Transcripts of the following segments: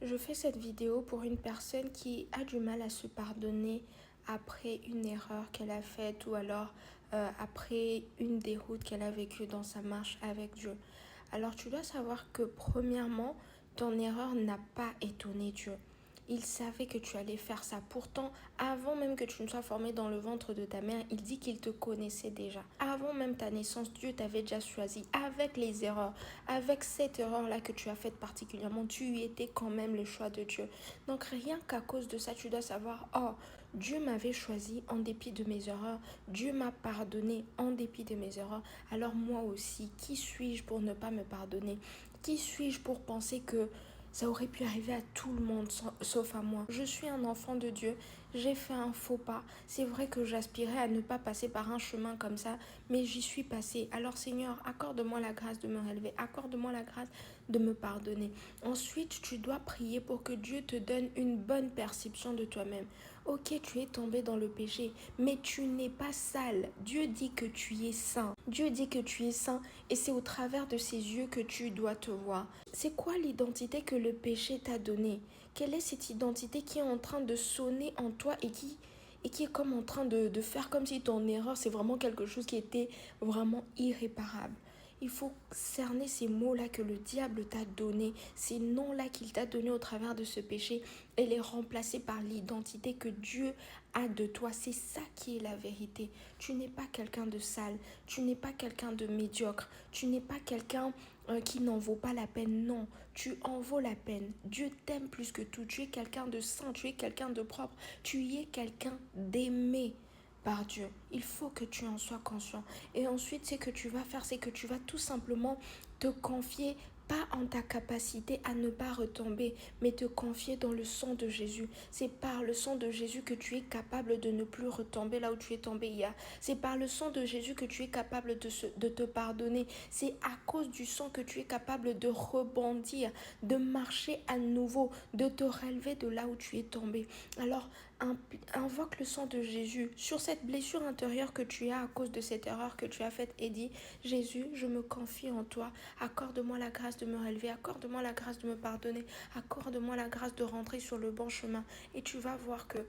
Je fais cette vidéo pour une personne qui a du mal à se pardonner après une erreur qu'elle a faite ou alors après une déroute qu'elle a vécue dans sa marche avec Dieu. Alors tu dois savoir que premièrement, ton erreur n'a pas étonné Dieu. Il savait que tu allais faire ça. Pourtant, avant même que tu ne sois formé dans le ventre de ta mère, il dit qu'il te connaissait déjà. Avant même ta naissance, Dieu t'avait déjà choisi. Avec les erreurs, avec cette erreur-là que tu as faite particulièrement, tu étais quand même le choix de Dieu. Donc rien qu'à cause de ça, tu dois savoir, oh, Dieu m'avait choisi en dépit de mes erreurs. Dieu m'a pardonné en dépit de mes erreurs. Alors moi aussi, qui suis-je pour ne pas me pardonner? Qui suis-je pour penser que ça aurait pu arriver à tout le monde, sauf à moi. Je suis un enfant de Dieu, j'ai fait un faux pas. C'est vrai que j'aspirais à ne pas passer par un chemin comme ça, mais j'y suis passée. Alors Seigneur, accorde-moi la grâce de me relever, accorde-moi la grâce de me pardonner. Ensuite, tu dois prier pour que Dieu te donne une bonne perception de toi-même. Ok, tu es tombé dans le péché, mais tu n'es pas sale. Dieu dit que tu es saint. Dieu dit que tu es saint et c'est au travers de ses yeux que tu dois te voir. C'est quoi l'identité que le péché t'a donnée? Quelle est cette identité qui est en train de sonner en toi et qui est comme en train de faire comme si ton erreur, c'est vraiment quelque chose qui était vraiment irréparable. Il faut cerner ces mots-là que le diable t'a donnés, ces noms-là qu'il t'a donnés au travers de ce péché et les remplacer par l'identité que Dieu a de toi. C'est ça qui est la vérité. Tu n'es pas quelqu'un de sale, tu n'es pas quelqu'un de médiocre, tu n'es pas quelqu'un qui n'en vaut pas la peine. Non, tu en vaux la peine. Dieu t'aime plus que tout. Tu es quelqu'un de saint, tu es quelqu'un de propre, tu es quelqu'un d'aimé par Dieu. Il faut que tu en sois conscient. Et ensuite, ce que tu vas faire, c'est que tu vas tout simplement te confier pas en ta capacité à ne pas retomber, mais te confier dans le sang de Jésus. C'est par le sang de Jésus que tu es capable de ne plus retomber là où tu es tombé hier. C'est par le sang de Jésus que tu es capable de te pardonner. C'est à cause du sang que tu es capable de rebondir, de marcher à nouveau, de te relever de là où tu es tombé. Alors, invoque le sang de Jésus sur cette blessure intérieure que tu as à cause de cette erreur que tu as faite et dis, Jésus, je me confie en toi. Accorde-moi la grâce de me relever, accorde-moi la grâce de me pardonner, accorde-moi la grâce de rentrer sur le bon chemin. Et tu vas voir que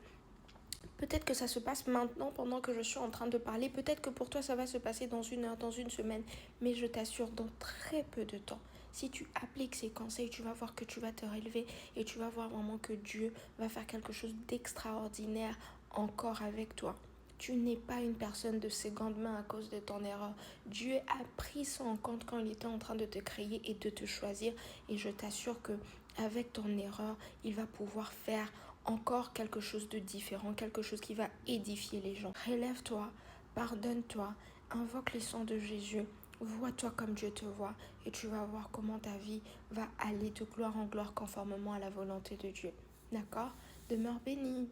peut-être que ça se passe maintenant pendant que je suis en train de parler. Peut-être que pour toi, ça va se passer dans une heure, dans une semaine. Mais je t'assure, dans très peu de temps, si tu appliques ces conseils, tu vas voir que tu vas te relever et tu vas voir vraiment que Dieu va faire quelque chose d'extraordinaire encore avec toi. Tu n'es pas une personne de seconde main à cause de ton erreur. Dieu a pris ça en compte quand il était en train de te créer et de te choisir. Et je t'assure que avec ton erreur, il va pouvoir faire encore quelque chose de différent, quelque chose qui va édifier les gens. Relève-toi, pardonne-toi, invoque les sons de Jésus, vois-toi comme Dieu te voit et tu vas voir comment ta vie va aller de gloire en gloire conformément à la volonté de Dieu. D'accord? Demeure béni.